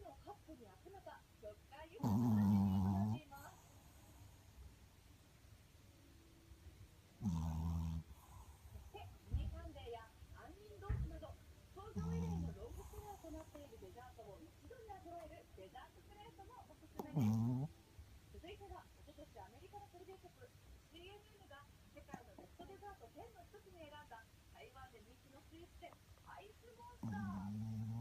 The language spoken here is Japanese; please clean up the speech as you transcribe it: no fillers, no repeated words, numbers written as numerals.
のカップに集めた食感豊かなメニューとなっています。そして、ミニサンデーや杏仁豆腐など、創業以来のロングセラーとなっているデザートを一度に味わえるデザートプレートもおすすめです。続いては、おととしアメリカのテレビ局 CNN が世界のベストデザート10の一つに選んだ台湾で人気のスイーツ店アイスモンスター。